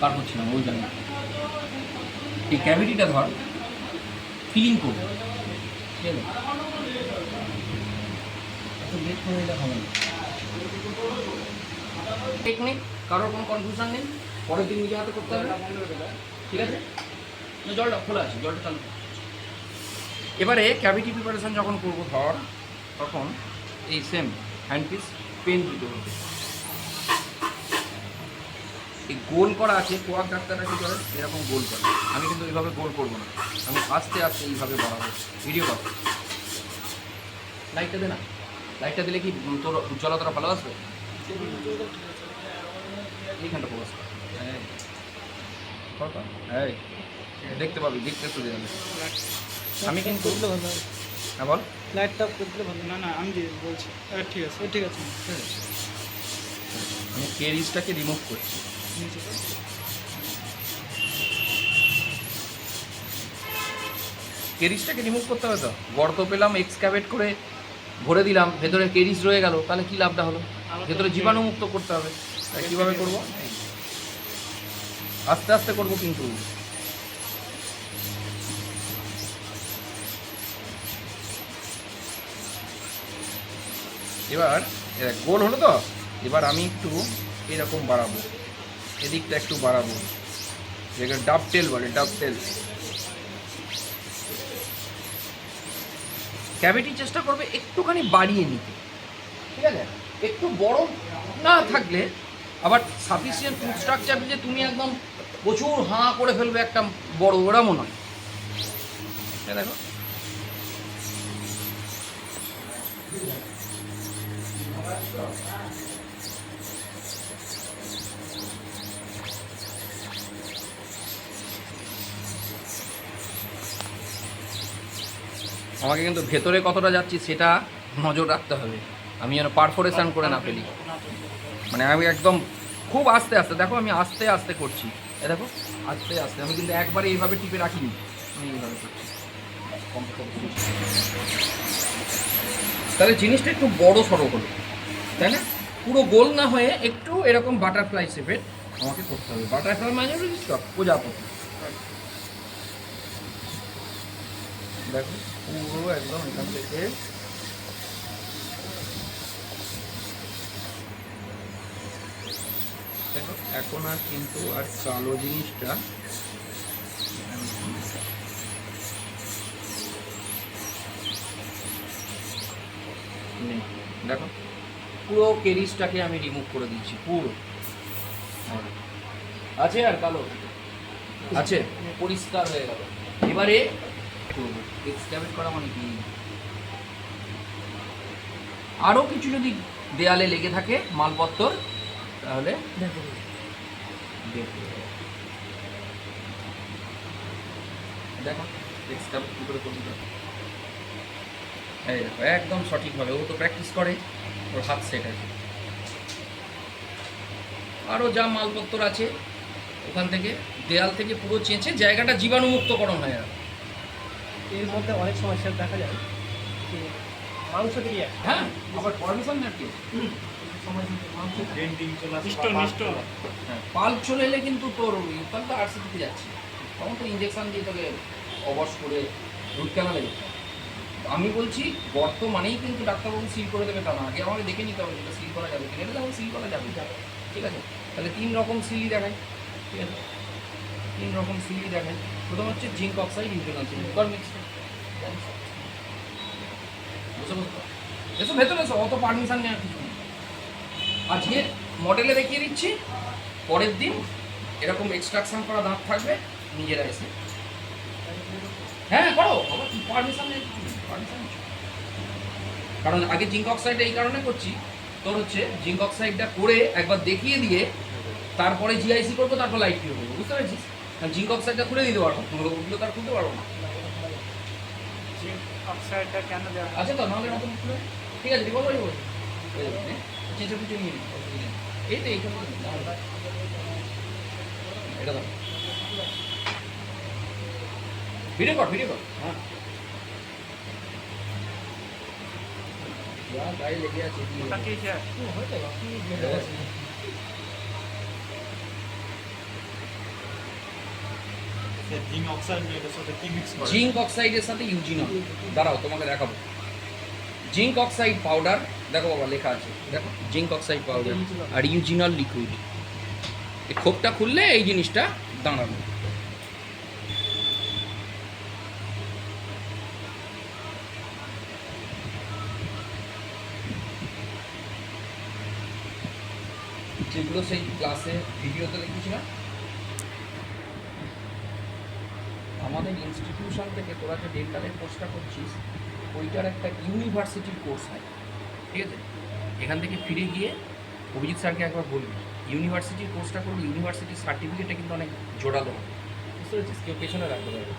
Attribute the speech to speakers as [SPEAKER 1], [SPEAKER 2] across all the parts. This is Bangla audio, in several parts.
[SPEAKER 1] পার করছিলাম ওই জন্য। এই ক্যাভিটিটা ধর ফিলিং করবো, ঠিক আছে? এত লেট করে এটা হবে না। টেকনিক কারোর কোনো কনফিউশন নেই, পরের দিন নিজে হাতে করতে হবে, ঠিক আছে? জলটা খোলা আছে, জলটা চালু। এবারে ক্যাভিটি প্রিপারেশন যখন করবো ধর, তখন এই সেম হ্যান্ড পিস পেন দিতে হবে। এই গোল করা আছে, কোয়াক ডাক্তাররা কী করে এরকম গোল করে, আমি কিন্তু এইভাবে গোল করবো না, আমি আস্তে আস্তে এইভাবে বাড়াবো। ভিডিও কর, লাইটটা দে না, লাইটটা দিলে কি তোর উজ্জ্বলতাটা ভালো আসবে? এইখানটা ফোকাস কর, হ্যাঁ দেখতে পাবি, দেখতে শুরু যাবে। আমি কিন্তু হ্যাঁ বল,
[SPEAKER 2] লাইটটা করলে ভালো। না না আমি বলছি ঠিক আছে ঠিক আছে।
[SPEAKER 1] আমি কেরিজটাকে রিমুভ করছি। কেরিজটাকে রিমুভ করতে হবে তো, গর্ত পেলাম, এক্সক্যাভেট করে ভরে দিলাম, ভেতরে কেরিজ রয়ে গেল, তাহলে কি লাভটা হলো? ভেতরে জীবাণুমুক্ত করতে হবে। তাই কীভাবে করবো? আস্তে আস্তে করবো কিন্তু। এবার গোল হলো তো, এবার আমি একটু এরকম বাড়াবো, এদিকটা একটু বাড়াবো, যেটা ডাবটেল বলে, ডাবটেল। ক্যাভিটি চেষ্টা করবে একটুখানি বাড়িয়ে নিতে, ঠিক আছে? একটু বড় না থাকলে আবার সাফিসিয়েন্ট ফুড স্ট্রাকচার যে তুমি একদম প্রচুর হাঁ করে ফেলবে একটা বড়, ওরমও নয়। দেখো আমাকে কিন্তু ভেতরে কতটা যাচ্ছি সেটা নজর রাখতে হবে, আমি যেন পারফোরেশন করে না ফেলি। মানে আমি একদম খুব আস্তে আস্তে, দেখো আমি আস্তে আস্তে করছি, এ দেখো আস্তে আস্তে, আমি কিন্তু একবারে এইভাবে টিপে রাখিনি, আমি এইভাবে করছি। তাহলে জিনিসটা একটু বড় সড়ো হলো, তাই না? পুরো গোল না হয়ে একটু এরকম বাটারফ্লাই শেপের আমাকে করতে হবে। বাটারফ্লাই মানে প্রজাপতি, দেখো পুরো একদম এখান থেকে দেখো, এখন আর কিন্তু আর কালো জিনিসটা নেই। দেখো পুরো কেরিজটাকে আমি রিমুভ করে দিচ্ছি, পুরো আছে আর কালো আছে, পরিষ্কার হয়ে গেল। এবারে এক্সক্যাভেট করা মানে কি, আরও কিছু যদি দেয়ালে লেগে থাকে মালপত্র, তাহলে দেখো এক্সক্যাভেট কী করে করতে হবে। এই দেখো একদম সঠিকভাবে, ও তো প্র্যাকটিস করে, ওর হাত সেট আছে। আরও যা মালপত্র আছে ওখান থেকে দেয়াল থেকে পুরো চেঁচে জায়গাটা জীবাণুমুক্তকরণ হয়ে গেল।
[SPEAKER 2] এর মধ্যে অনেক সমস্যা দেখা যায়, মাংস দিয়ে
[SPEAKER 1] হ্যাঁ আবার পারমিশন না কি হ্যাঁ, পাল্প চলে এলে কিন্তু তোর তাহলে তো আরসি দিতে যাচ্ছে, তখন তো ইঞ্জেকশন দিয়ে তোকে অবশ করে রুট ক্যানালে যেতে হবে। আমি বলছি গর্ত মানেই কিন্তু ডাক্তারবাবু সিল করে দেবে তা না, আগে আমাকে দেখে নিতে হবে যেটা সিল করা যাবে কিনা, এটা তখন সিল করা যাবে, ঠিক আছে? তাহলে 3 রকম সিলই দেখায়, ঠিক আছে? 3 রকম সিলই দেখায়। প্রথম হচ্ছে জিঙ্ক অক্সাইড, ইউটেনাল সিল, এসো ভেতরে এসো, অত পারমিশন নেওয়ার কিছু নেই। আজকে মডেলে দেখিয়ে দিচ্ছি, পরের দিন এরকম এক্সট্রাকশন করা দাঁত থাকবে, নিজেরা এসে হ্যাঁ করো, আবার কি পারমিশন নেই, পারমিশন। কারণ আগে জিঙ্ক অক্সাইডটা এই কারণে করছি, তোর হচ্ছে জিঙ্ক অক্সাইডটা করে একবার দেখিয়ে দিয়ে তারপরে জিআইসি করবো, তারপর লাইট পিও করবো, বুঝতে পেরেছিস? কারণ জিঙ্ক অক্সাইডটা খুলে দিতে পারবো, ওগুলো তার খুলতে পারবো না।
[SPEAKER 2] অক্সাইডটা কেন দেওয়া
[SPEAKER 1] আছে তো, নাহলে নতুন খুলে, ঠিক আছে বলো বলো, চেঁচে পুচে নিয়ে নিই, এই তো এইখানে এটা দাও, ভিডিও কর হ্যাঁ, গায়ে লেগে আছে
[SPEAKER 3] জিঙ্ক অক্সাইড এটার সাথে কি মিক্স করে?
[SPEAKER 1] জিঙ্ক অক্সাইডের সাথে ইউজিনল, দাঁড়াও তোমাকে দেখাবো। জিঙ্ক অক্সাইড পাউডার, দেখো বাবা লেখা আছে, দেখো জিঙ্ক অক্সাইড পাউডার আর ইউজিনল লিকুইড। এই খোপটা খুললে এই জিনিসটা দাঁড়ানো। যেগুলো সেই ক্লাসে ভিডিওতে দেখেছিলাম, আমাদের ইনস্টিটিউশন থেকে তোরা যে ডেন্টালের কোর্সটা করছিস ওইটার একটা ইউনিভার্সিটির কোর্স হয়, ঠিক আছে? এখান থেকে ফিরে গিয়ে অভিজিৎ স্যারকে একবার বলবি ইউনিভার্সিটির কোর্সটা করলে ইউনিভার্সিটির সার্টিফিকেটটা কিন্তু অনেক জোরালো হবে, বুঝতে পেরেছিস? কেউ পেছনে রাখতে পারবে।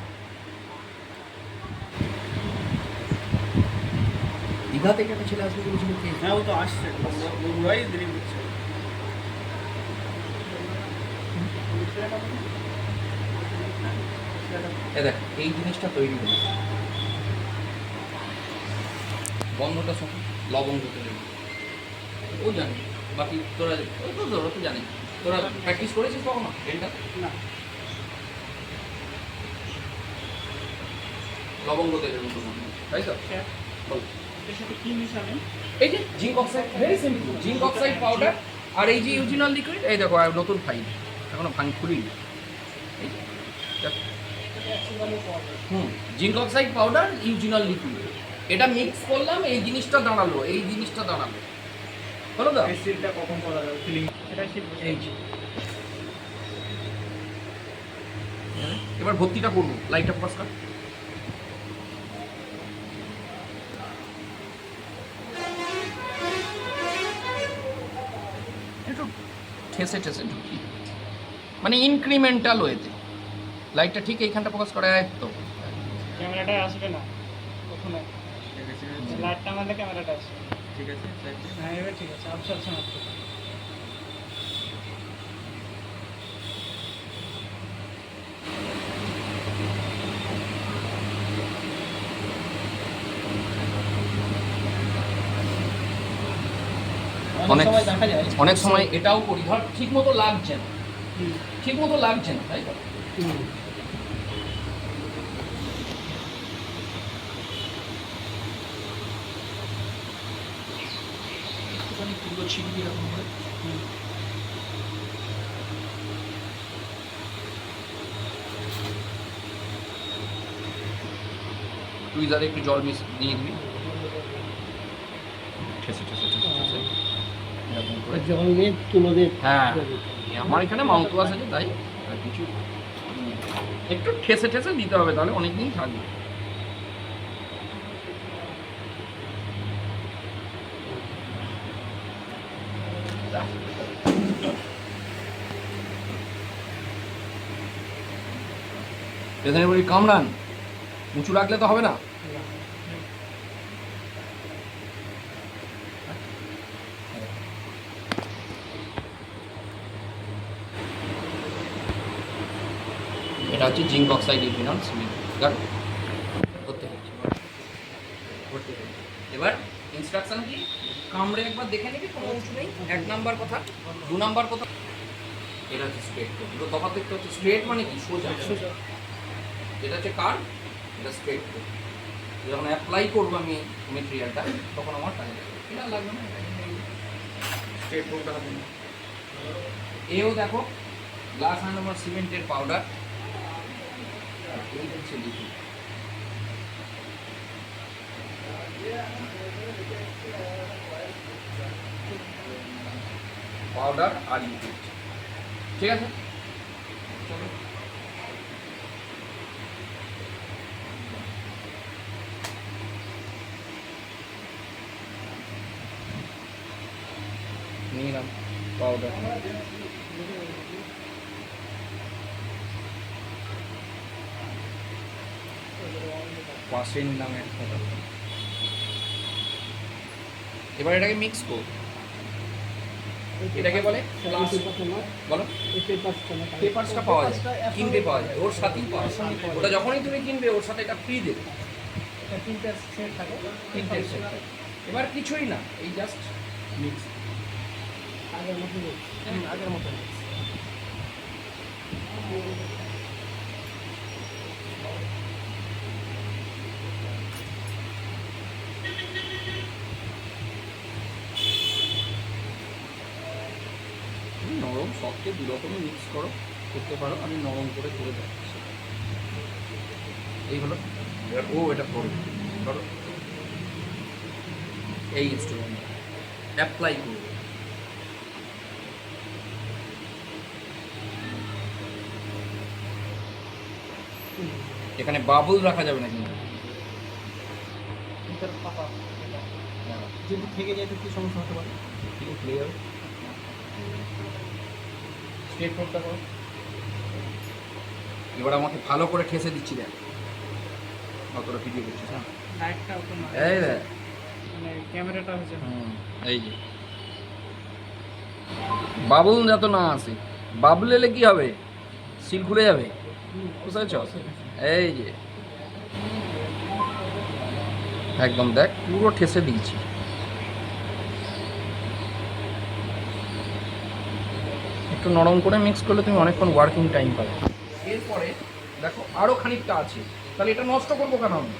[SPEAKER 1] দীঘা থেকে একটা ছেলে আসবে বলেছিল, কে?
[SPEAKER 2] হ্যাঁ, ও তো আসছে, ওরাই দেরি করছে।
[SPEAKER 1] দেখ এই জিনিসটা তৈরি হলো, বন্ধটা শোন, লবঙ্গ তৈরি, ও জানে, বাকি তোরা তোরা তো জানি। তোরা প্র্যাকটিস করেছিস কখনো এটা?
[SPEAKER 2] না,
[SPEAKER 1] লবঙ্গ তেলের মতো মনে হয়, তাই তো? বল।
[SPEAKER 2] এর সাথে কি মিশাবেন?
[SPEAKER 1] এই যে zinc oxide, very simple, zinc oxide powder আর এই যে ইউজিনল লিকুইড। এই দেখো আর নতুন ফাইল, এখনো খুলিনি। এই যে, দেখ। Zinc oxide powder, eugenol liquid, এটা মিক্স করলাম, এই জিনিসটা দাঁড়ালো, এই জিনিসটা দাঁড়ালো, হলো তো?
[SPEAKER 2] এই সিলটা কখন করা যাবে? ফিলিং এটা শিট
[SPEAKER 1] এই যে এবার ভর্তিটা করবো, লাইটটা ফোকাস কর। একটু ঠেসে ঠেসে ঢুকি, মানে ইনক্রিমেন্টাল ওয়েতে। লাইটটা ঠিক এইখানটা ফোকাস করে, তো
[SPEAKER 2] ক্যামেরাটা আসবে না কখনো, লাইটটা আমাদের ক্যামেরাটা আসবে।
[SPEAKER 3] ঠিক আছে,
[SPEAKER 2] হ্যাঁ, এবার ঠিক আছে, অবজারভেশন আসবে।
[SPEAKER 1] অনেক
[SPEAKER 2] সময় দেখা যায়
[SPEAKER 1] অনেক সময় এটাও করি, ধর ঠিক মতো লাগছে না, ঠিক মতো লাগছে না, তাই তো? একটুখানি তুলো ছিটবি এরকম করে। টুইজারে একটু জল নিয়ে দিবি, ঠেসে ঠেসে ঠেসে ঠেসে এরকম করে।
[SPEAKER 2] জল নিয়ে তুলো দিয়ে
[SPEAKER 1] হ্যাঁ, আমার এখানে মাউথ ওয়াশ আছে, তাই আর কিছু একটু ঠেসে ঠেসে দিতে হবে, তাহলে অনেকদিন থাকবে। এখানে বলি কামড়ান, উঁচু রাখলে তো হবে না। এটা হচ্ছে জিঙ্ক অক্সাইড ইউজিনল সিমেন্ট, করতে হচ্ছে। এবার ইনস্ট্রাকশন কি, কামড়ে একবার দেখে নিবি কোনো উঁচু নেই, 1 নাম্বার কথা। 2 নাম্বার কথা, এটা হচ্ছে স্ট্রেট। দুটো তফাৎ দেখতে হচ্ছে, স্ট্রেট মানে কি সোজা, এটা হচ্ছে কার, এটা স্ট্রেট। যখন অ্যাপ্লাই করবো আমি মেটেরিয়ালটা, তখন আমার টাইম এটা লাগবে না, স্ট্রেট রোডটা হবে না। এও দেখো গ্লাস হ্যান্ড আমার সিমেন্টের পাউডার, এই হচ্ছে লিকুইড। পাউডার আর লিকুইড, ঠিক আছে? চলো নিয়ে নাও পাউডার। পাশে নিলাম এক ফোঁটা। এবার এটাকে মিক্স করো, এটাকে বলে বলো পেপারসটা পাওয়া যায়, কিনতে পাওয়া যায়, ওর সাথেই পাওয়া যায়। ওটা যখনই তুমি কিনবে ওর সাথে এটা ফ্রি দেবে,
[SPEAKER 2] তিনটে সেট থাকে।
[SPEAKER 1] তিনটে set থাকে। এবার কিছুই না, এই জাস্ট মিক্স।
[SPEAKER 2] আগের মতো আগের মতো
[SPEAKER 1] তুমি নরম সফটে দু রকমই মিক্স করো, করতে পারো। আমি নরম করে করে যাচ্ছি। এই হলো এবার ও এটা করো ধরো এই ইনস্ট্রুমেন্ট অ্যাপ্লাই করো। এখানে বাবল রাখা যাবে না কিন্তু।
[SPEAKER 2] ভিতর ফাঁকা
[SPEAKER 3] যদি থেকে যায় তো কি সমস্যা হতে পারে?
[SPEAKER 1] ঠিক খুলে যাবে। স্ট্রেট করতে করো। এবার আমাকে ভালো করে ঠেসে দিচ্ছি দেখ, অতটা ভিডিও করছিস না।
[SPEAKER 2] লাইটটা ওপেন
[SPEAKER 1] এই দেখ,
[SPEAKER 2] মানে ক্যামেরাটা হচ্ছে
[SPEAKER 1] এই যে বাবল যত না আসে, বাবল এলে কি হবে, সিল খুলে যাবে, বুঝতে পারছ? এই যে একদম দেখ পুরো ঠেসে দিয়েছি। একটু নরম করে মিক্স করলে তুমি অনেকক্ষণ ওয়ার্কিং টাইম পাবে। এরপরে দেখো আরও খানিকটা আছে, তাহলে এটা নষ্ট করবো কেন আমি?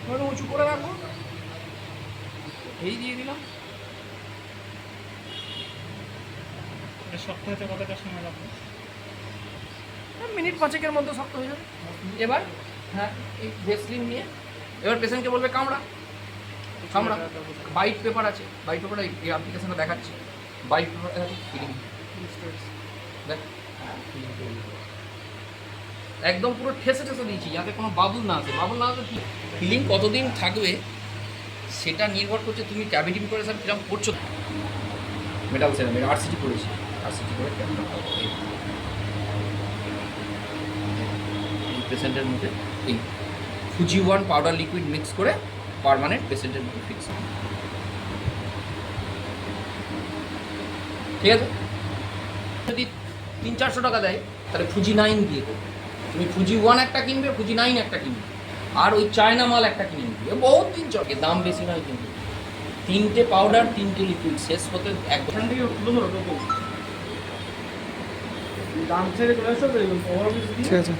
[SPEAKER 1] এবার উঁচু করে রাখবো, এই দিয়ে দিলাম।
[SPEAKER 2] শক্ত হতে কতটা সময় লাগবে?
[SPEAKER 1] মিনিট 5-এর মধ্যে শক্ত হয়ে যাবে। এবার হ্যাঁ এই ভেসলিন নিয়ে এবার পেশেন্টকে বলবে কামড়া কামড়া। বাইট পেপার আছে, বাইট পেপারটা এই অ্যাপ্লিকেশনে দেখাচ্ছি। বাইট পেপার ফিলিং দেখ, একদম পুরো ঠেসে ঠেসে দিয়েছি যাতে কোনো বাবুল না আসে। বাবুল না আসে কি ফিলিং কতদিন থাকবে সেটা নির্ভর করছে তুমি ক্যাভিটি প্রিপারেশন কিরকম করছো। মেটাল সেরাম আরসিটি করেছি, আরসিটি করে ক্যাভিটি পেশেন্টের মুখে এই ফুজি 1 পাউডার লিকুইড মিক্স করে পার্মানেন্ট পেশেন্টের মুখে ফিক্স। ঠিক আছে, যদি 300-400 টাকা দেয় তাহলে ফুজি 9 দিয়ে দেবে। তুমি ফুজি 1 একটা কিনবে, ফুজি 9 একটা কিনবে, আর ওই চায়না মাল একটা কিনে নিবে। বহুত দিন চলে, দাম বেশি নয় কিন্তু। 3টে পাউডার 3টে লিকুইড শেষ হতে এক বছর।
[SPEAKER 3] এখান থেকে তুলে ধরো তো দাম ছেড়ে চলে আসো তো ওভারঅল
[SPEAKER 2] ঠিক আছে।